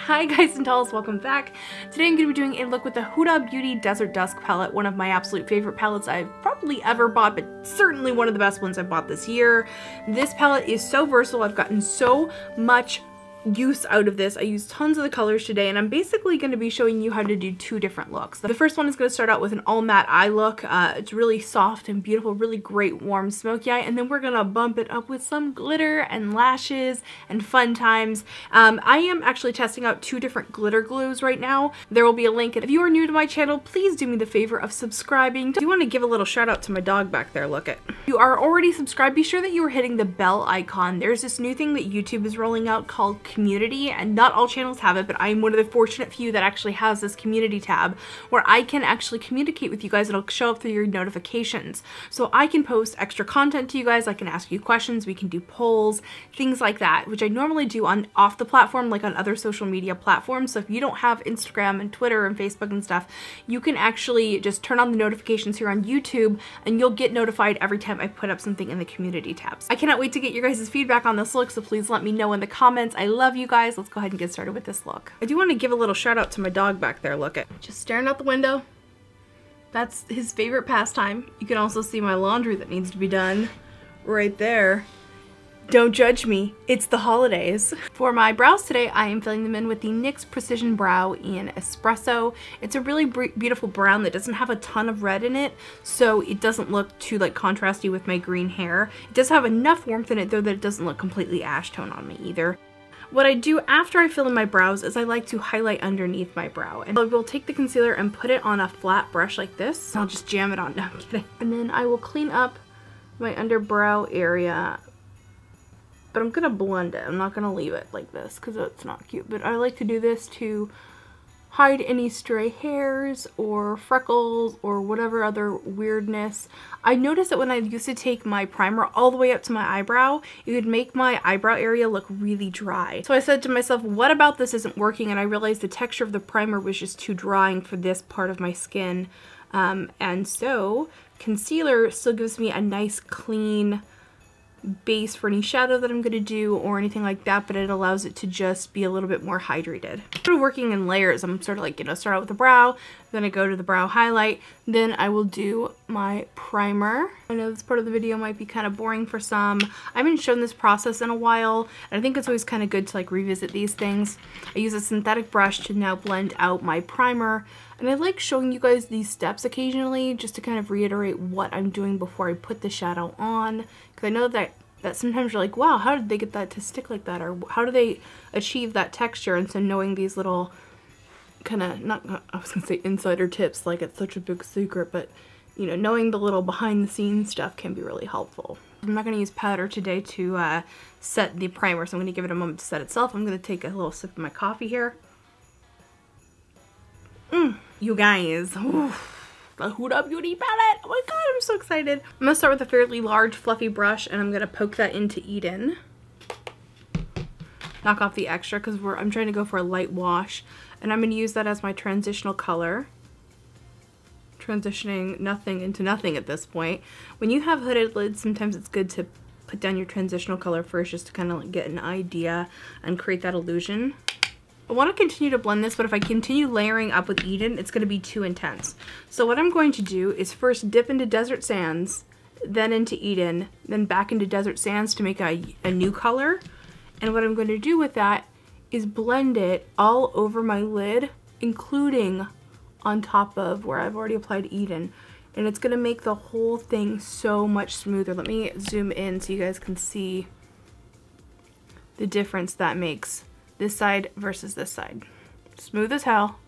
Hi guys and dolls, welcome back. Today I'm going to be doing a look with the Huda Beauty Desert Dusk palette, one of my absolute favorite palettes I've probably ever bought, but certainly one of the best ones I've bought this year. This palette is so versatile. I've gotten so much use out of this. I used tons of the colors today, and I'm basically going to be showing you how to do two different looks. The first one is going to start out with an all matte eye look. It's really soft and beautiful, really great warm smoky eye, and then we're going to bump it up with some glitter and lashes and fun times. I am actually testing out two different glitter glues right now. There will be a link, and if you are new to my channel, please do me the favor of subscribing. I do want to give a little shout out to my dog back there. Look it. If you are already subscribed, be sure that you are hitting the bell icon. There's this new thing that YouTube is rolling out called Community, and not all channels have it, but I'm one of the fortunate few that actually has this community tab where I can actually communicate with you guys. It'll show up through your notifications, so I can post extra content to you guys. I can ask you questions, we can do polls, things like that, which I normally do on off the platform, like on other social media platforms. So if you don't have Instagram and Twitter and Facebook and stuff, you can actually just turn on the notifications here on YouTube and you'll get notified every time I put up something in the community tabs. I cannot wait to get your guys' feedback on this look, so please let me know in the comments. I love you guys. Let's go ahead and get started with this look. I do want to give a little shout out to my dog back there. Look at, just staring out the window. That's his favorite pastime. You can also see my laundry that needs to be done right there. Don't judge me, it's the holidays. For my brows today, I am filling them in with the NYX Precision Brow in Espresso. It's a really beautiful brown that doesn't have a ton of red in it, so it doesn't look too like contrasty with my green hair. It does have enough warmth in it though that it doesn't look completely ash tone on me either. What I do after I fill in my brows is I like to highlight underneath my brow, and I will take the concealer and put it on a flat brush like this. I'll just jam it on, no, I'm kidding. And then I will clean up my underbrow area, but I'm gonna blend it. I'm not gonna leave it like this because it's not cute, but I like to do this to hide any stray hairs or freckles or whatever other weirdness. I noticed that when I used to take my primer all the way up to my eyebrow, it would make my eyebrow area look really dry. So I said to myself, what about this isn't working? And I realized the texture of the primer was just too drying for this part of my skin. And so concealer still gives me a nice clean base for any shadow that I'm going to do or anything like that, but it allows it to just be a little bit more hydrated. Sort of working in layers. I'm sort of like, you know, start out with the brow, then I go to the brow highlight, then I will do my primer. I know this part of the video might be kind of boring for some. I haven't shown this process in a while, and I think it's always kind of good to like revisit these things. I use a synthetic brush to now blend out my primer, and I like showing you guys these steps occasionally just to kind of reiterate what I'm doing before I put the shadow on, because I know that sometimes you're like, wow, how did they get that to stick like that, or how do they achieve that texture? And so knowing these little kind of, not, I was gonna say insider tips like it's such a big secret, but you know, knowing the little behind the scenes stuff can be really helpful. I'm not going to use powder today to set the primer, so I'm going to give it a moment to set itself. I'm going to take a little sip of my coffee here. You guys, oof, the Huda Beauty palette. Oh my god, I'm so excited. I'm going to start with a fairly large fluffy brush, and I'm going to poke that into Eden. Knock off the extra because I'm trying to go for a light wash, and I'm going to use that as my transitional color. Transitioning nothing into nothing at this point. When you have hooded lids, sometimes it's good to put down your transitional color first just to kind of like get an idea and create that illusion. I want to continue to blend this, but if I continue layering up with Eden, it's going to be too intense. So what I'm going to do is first dip into Desert Sands, then into Eden, then back into Desert Sands to make a new color. And what I'm going to do with that is blend it all over my lid, including on top of where I've already applied Eden, and it's gonna make the whole thing so much smoother. Let me zoom in so you guys can see the difference that makes this side versus this side. Smooth as hell,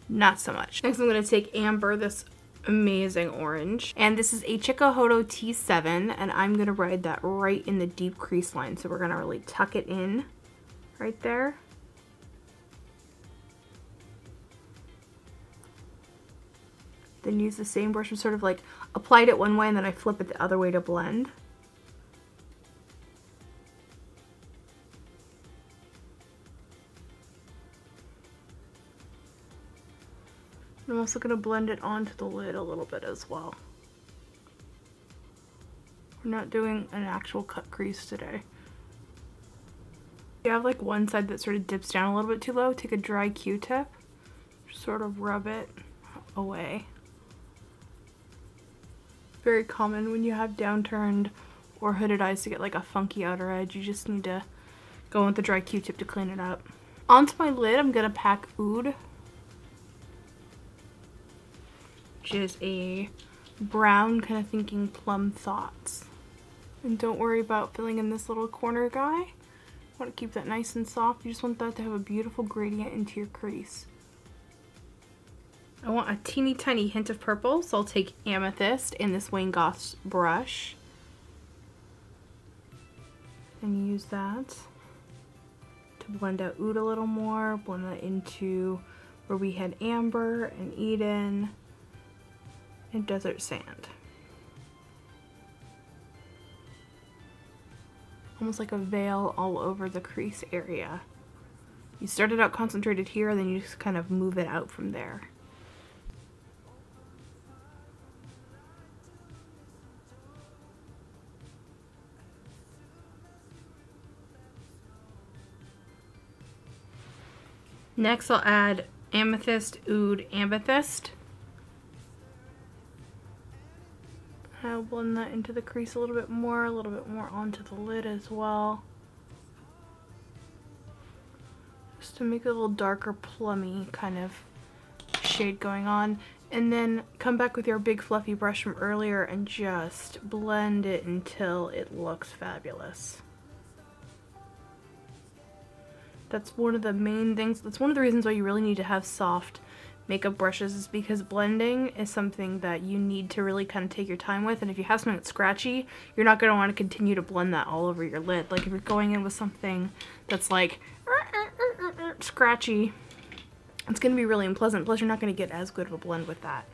not so much. Next I'm gonna take Amber, this amazing orange, and this is a xoxo T7, and I'm gonna ride that right in the deep crease line. So we're gonna really tuck it in right there. Then use the same brush and sort of like applied it one way and then I flip it the other way to blend. I'm also going to blend it onto the lid a little bit as well. We're not doing an actual cut crease today. You have like one side that sort of dips down a little bit too low, take a dry Q-tip, sort of rub it away. Very common when you have downturned or hooded eyes to get like a funky outer edge. You just need to go in with the dry Q-tip to clean it up. Onto my lid, I'm gonna pack Oud, which is a brown kind of thinking plum thoughts. And don't worry about filling in this little corner guy. Want to keep that nice and soft. You just want that to have a beautiful gradient into your crease. I want a teeny tiny hint of purple, so I'll take Amethyst in this Wayne Goss brush and use that to blend out Oud a little more, blend that into where we had Amber and Eden and Desert Sand. Almost like a veil all over the crease area. You started out concentrated here, then you just kind of move it out from there. Next I'll add Amethyst, Oud, Amethyst. I'll blend that into the crease a little bit more onto the lid as well. Just to make a little darker plummy kind of shade going on. And then come back with your big fluffy brush from earlier and just blend it until it looks fabulous. That's one of the main things, that's one of the reasons why you really need to have soft makeup brushes, is because blending is something that you need to really kind of take your time with, and if you have something that's scratchy, you're not going to want to continue to blend that all over your lid. Like if you're going in with something that's like scratchy, it's going to be really unpleasant, plus you're not going to get as good of a blend with that.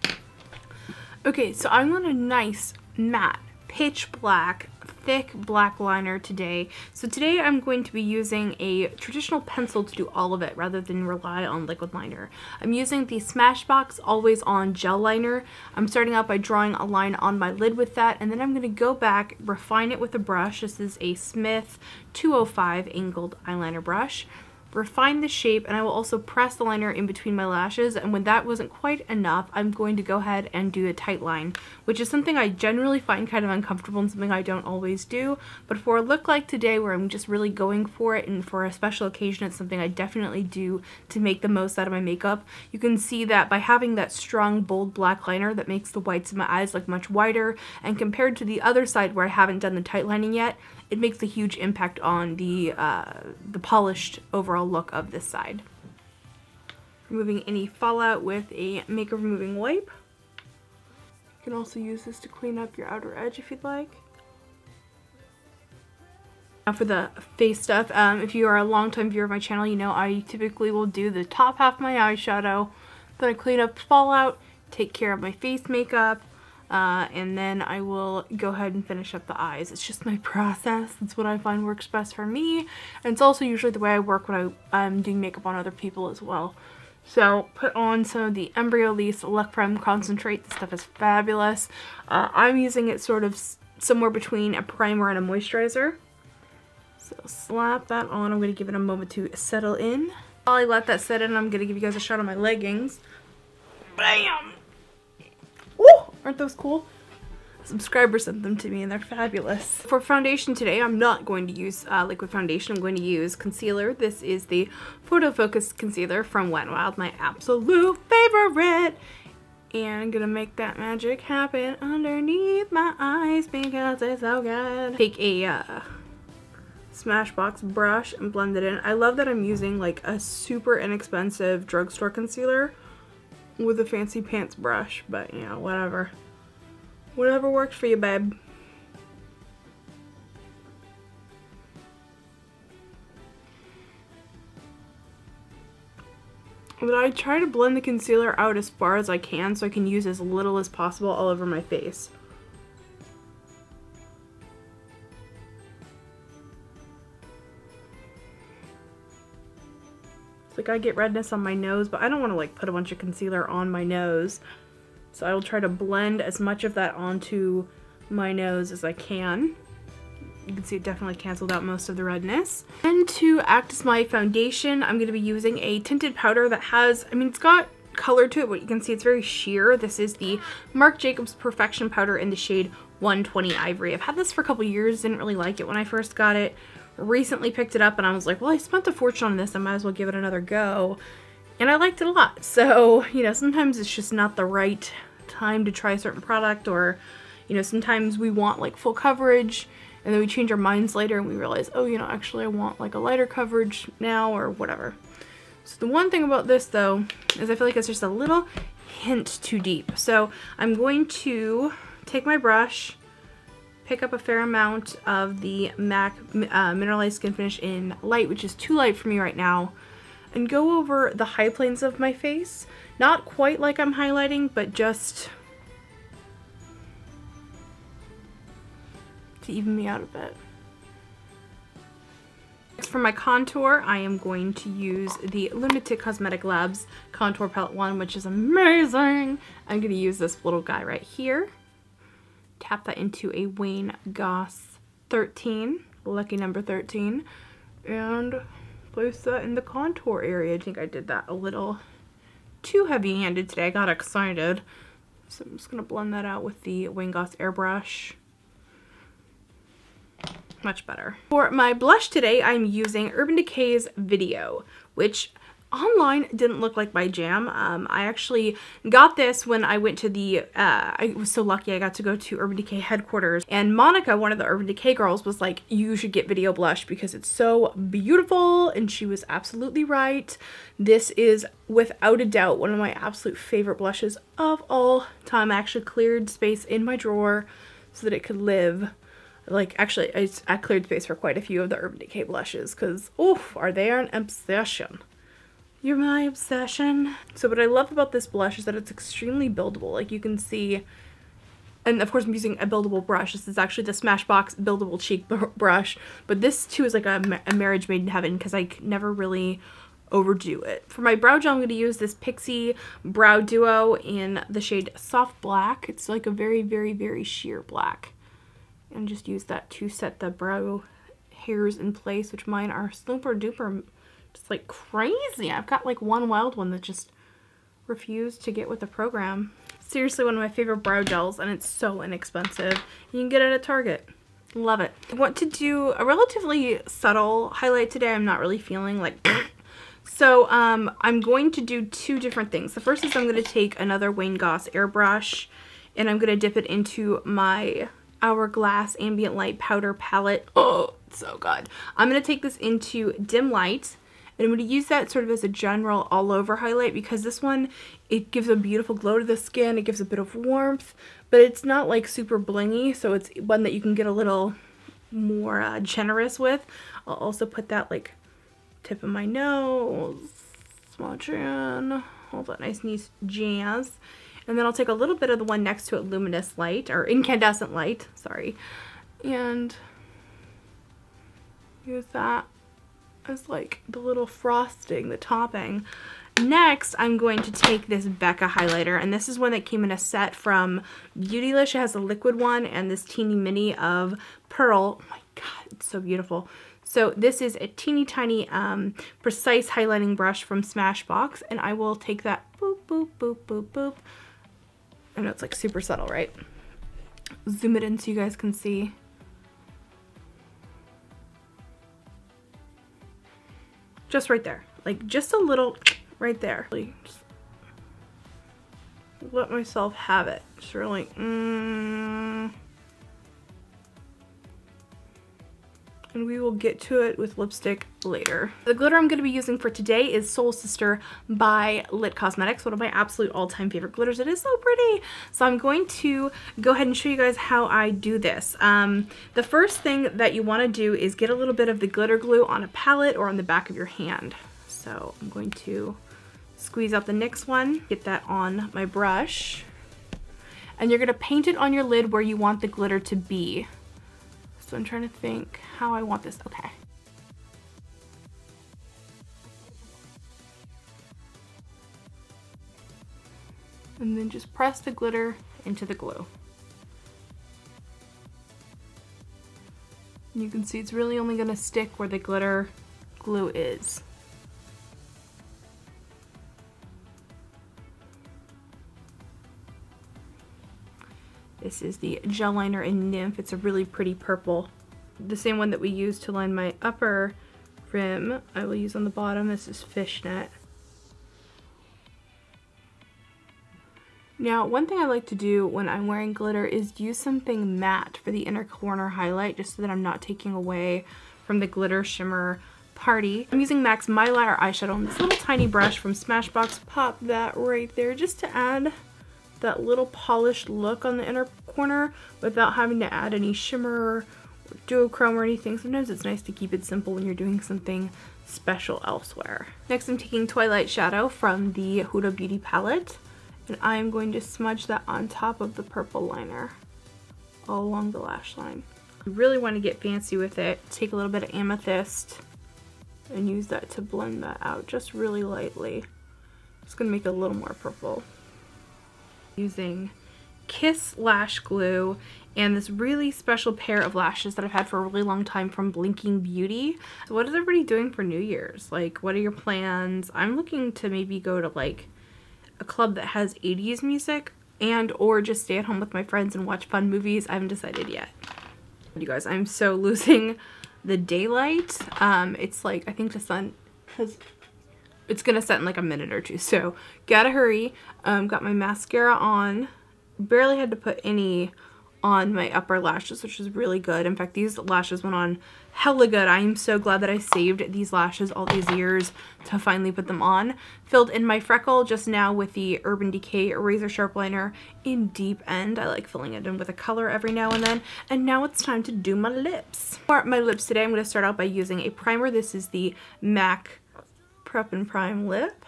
Okay, so I'm on a nice matte pitch black thick black liner today. So today I'm going to be using a traditional pencil to do all of it rather than rely on liquid liner. I'm using the Smashbox Always On gel liner. I'm starting out by drawing a line on my lid with that, and then I'm going to go back, refine it with a brush. This is a Smith 205 angled eyeliner brush. Refine the shape, and I will also press the liner in between my lashes, and when that wasn't quite enough, I'm going to go ahead and do a tight line, which is something I generally find kind of uncomfortable and something I don't always do, but for a look like today where I'm just really going for it and for a special occasion, it's something I definitely do to make the most out of my makeup. You can see that by having that strong, bold black liner that makes the whites of my eyes look much whiter, and compared to the other side where I haven't done the tight lining yet, it makes a huge impact on the polished overall look of this side. Removing any fallout with a makeup removing wipe. You can also use this to clean up your outer edge if you'd like. Now for the face stuff, if you are a longtime viewer of my channel, you know I typically will do the top half of my eyeshadow, then I clean up fallout, take care of my face makeup, and then I will go ahead and finish up the eyes. It's just my process. It's what I find works best for me, and it's also usually the way I work when I'm doing makeup on other people as well. So put on some of the Embryolisse Luck Prime Concentrate. This stuff is fabulous. I'm using it sort of somewhere between a primer and a moisturizer. So slap that on. I'm going to give it a moment to settle in. While I let that set in, I'm going to give you guys a shot of my leggings. Bam! Woo! Aren't those cool? A subscriber sent them to me and they're fabulous. For foundation today, I'm not going to use liquid foundation. I'm going to use concealer. This is the Photo Focus Concealer from Wet n Wild, my absolute favorite. And I'm gonna make that magic happen underneath my eyes because it's so good. Take a Smashbox brush and blend it in. I love that I'm using like a super inexpensive drugstore concealer with a fancy pants brush, but you know, whatever. Whatever works for you, babe. But I try to blend the concealer out as far as I can so I can use as little as possible all over my face. It's like I get redness on my nose, but I don't want to like put a bunch of concealer on my nose. So I will try to blend as much of that onto my nose as I can. You can see it definitely canceled out most of the redness. And to act as my foundation, I'm going to be using a tinted powder that has, I mean, it's got color to it, but you can see it's very sheer. This is the Marc Jacobs Perfection Powder in the shade 120 Ivory. I've had this for a couple years, didn't really like it when I first got it. Recently picked it up and I was like, well, I spent a fortune on this, I might as well give it another go. And I liked it a lot. So, you know, sometimes it's just not the right time to try a certain product, or, you know, sometimes we want like full coverage and then we change our minds later and we realize, oh, you know, actually I want like a lighter coverage now or whatever. So the one thing about this though is I feel like it's just a little hint too deep. So I'm going to take my brush, pick up a fair amount of the MAC Mineralized Skin Finish in Light, which is too light for me right now, and go over the high planes of my face. Not quite like I'm highlighting, but just to even me out a bit. For my contour, I am going to use the Lunatic Cosmetic Labs Contour Palette 1, which is amazing. I'm going to use this little guy right here. Tap that into a Wayne Goss 13, lucky number 13, and place that in the contour area. I think I did that a little too heavy-handed today. I got excited. So I'm just going to blend that out with the Wayne Goss airbrush. Much better. For my blush today, I'm using Urban Decay's Video, which online didn't look like my jam. I actually got this when I went to the, I was so lucky I got to go to Urban Decay headquarters, and Monica, one of the Urban Decay girls, was like, you should get Video blush because it's so beautiful, and she was absolutely right. This is without a doubt one of my absolute favorite blushes of all time. I actually cleared space in my drawer so that it could live. Like, actually, I cleared space for quite a few of the Urban Decay blushes because, oof, are they an obsession. You're my obsession. So what I love about this blush is that it's extremely buildable. Like you can see, and of course I'm using a buildable brush. This is actually the Smashbox buildable cheek brush, but this too is like a marriage made in heaven because I never really overdo it. For my brow gel, I'm going to use this Pixie Brow Duo in the shade Soft Black. It's like a very, very, very sheer black. And just use that to set the brow hairs in place, which mine are super duper just like crazy. I've got like one wild one that just refused to get with the program. Seriously, one of my favorite brow gels, and it's so inexpensive. You can get it at Target. Love it. I want to do a relatively subtle highlight today. I'm not really feeling like so I'm going to do two different things. The first is I'm going to take another Wayne Goss airbrush and I'm going to dip it into my Hourglass Ambient Light Powder Palette. Oh, it's so good. I'm going to take this into Dim Light. And I'm going to use that sort of as a general all-over highlight because this one, it gives a beautiful glow to the skin. It gives a bit of warmth, but it's not like super blingy, so it's one that you can get a little more generous with. I'll also put that like tip of my nose, smudge in, all that nice jazz. And then I'll take a little bit of the one next to it, Luminous Light, or Incandescent Light, sorry, and use that as like the little frosting, the topping. Next, I'm going to take this Becca highlighter, and this is one that came in a set from Beautylish. It has a liquid one and this teeny mini of Pearl. Oh my god, it's so beautiful. So this is a teeny tiny precise highlighting brush from Smashbox, and I will take that boop, boop, boop, boop, boop. I know it's like super subtle, right? Zoom it in so you guys can see. Just right there, like just a little right there. Just let myself have it. Just really, and we will get to it with lipstick later. The glitter I'm going to be using for today is Soul Sister by Lit Cosmetics, one of my absolute all-time favorite glitters. It is so pretty. So I'm going to go ahead and show you guys how I do this. The first thing that you want to do is get a little bit of the glitter glue on a palette or on the back of your hand. So I'm going to squeeze out the NYX one, get that on my brush, and you're going to paint it on your lid where you want the glitter to be. So I'm trying to think how I want this. Okay. And then just press the glitter into the glue. You can see it's really only gonna stick where the glitter glue is. This is the gel liner in Nymph. It's a really pretty purple. The same one that we used to line my upper rim, I will use on the bottom. This is Fishnet. Now, one thing I like to do when I'm wearing glitter is use something matte for the inner corner highlight, just so that I'm not taking away from the glitter shimmer party. I'm using MAC's Mylar eyeshadow on this little tiny brush from Smashbox. Pop that right there just to add that little polished look on the inner corner without having to add any shimmer or duochrome or anything. Sometimes it's nice to keep it simple when you're doing something special elsewhere. Next, I'm taking Twilight Shadow from the Huda Beauty palette, and I'm going to smudge that on top of the purple liner all along the lash line. You really want to get fancy with it. Take a little bit of Amethyst and use that to blend that out just really lightly. It's going to make it a little more purple. Using Kiss Lash Glue and this really special pair of lashes that I've had for a really long time from Blinking Beauty. So what is everybody doing for New Year's? Like, what are your plans? I'm looking to maybe go to like a club that has 80s music and or just stay at home with my friends and watch fun movies. I haven't decided yet. You guys, I'm so losing the daylight. It's like, I think the sun has, it's gonna set in like a minute or two, so gotta hurry. Got my mascara on. Barely had to put any on my upper lashes, which is really good. In fact, these lashes went on hella good. I am so glad that I saved these lashes all these years to finally put them on. Filled in my freckle just now with the Urban Decay Razor Sharp Liner in Deep End. I like filling it in with a color every now and then. And now it's time to do my lips. For my lips today, I'm going to start out by using a primer. This is the MAC Prep and Prime Lip.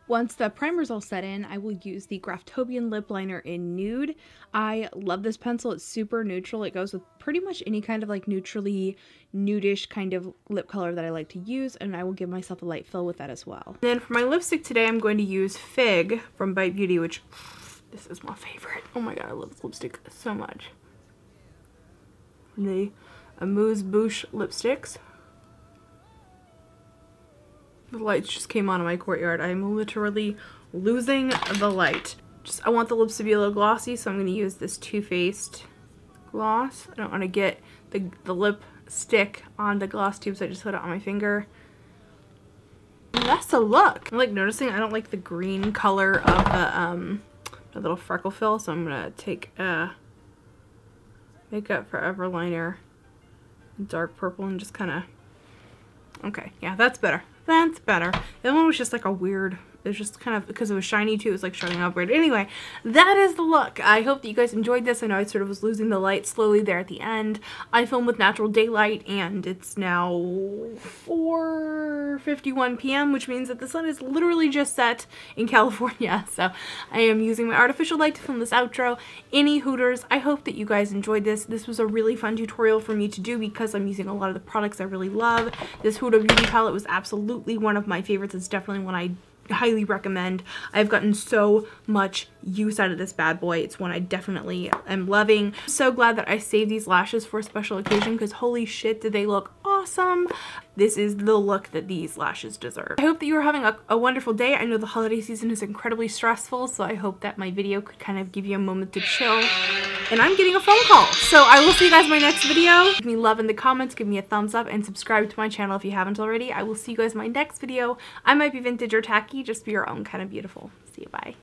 Once the primer's all set in, I will use the Graftobian lip liner in Nude. I love this pencil. It's super neutral. It goes with pretty much any kind of like neutrally nudish kind of lip color that I like to use, and I will give myself a light fill with that as well. And then for my lipstick today, I'm going to use Fig from Bite Beauty, which this is my favorite. Oh my god, I love this lipstick so much. The Amuse Bouche lipsticks. The lights just came on in my courtyard. I'm literally losing the light. I want the lips to be a little glossy, so I'm going to use this Too Faced gloss. I don't want to get the lipstick on the gloss tube, so I just put it on my finger. And that's the look. I'm like noticing I don't like the green color of the little freckle fill, so I'm going to take a Makeup Forever liner, dark purple, and just kind of, okay, yeah, that's better. That's better. The other one was just like a weird, it was just kind of, because it was shiny too, it was like showing up weird. Anyway, that is the look. I hope that you guys enjoyed this. I know I sort of was losing the light slowly there at the end. I filmed with natural daylight and it's now 4:51 p.m., which means that the sun is literally just set in California. So I am using my artificial light to film this outro. Any Hooters, I hope that you guys enjoyed this. This was a really fun tutorial for me to do because I'm using a lot of the products I really love. This Huda Beauty palette was absolutely one of my favorites. It's definitely one I highly recommend. I've gotten so much use out of this bad boy. It's one I definitely am loving. I'm so glad that I saved these lashes for a special occasion because holy shit did they look awesome. This is the look that these lashes deserve. I hope that you are having a wonderful day. I know the holiday season is incredibly stressful, so I hope that my video could kind of give you a moment to chill. And I'm getting a phone call. So I will see you guys in my next video. Give me love in the comments, give me a thumbs up, and subscribe to my channel if you haven't already. I will see you guys in my next video. I might be vintage or tacky, just be your own kind of beautiful. See you, bye.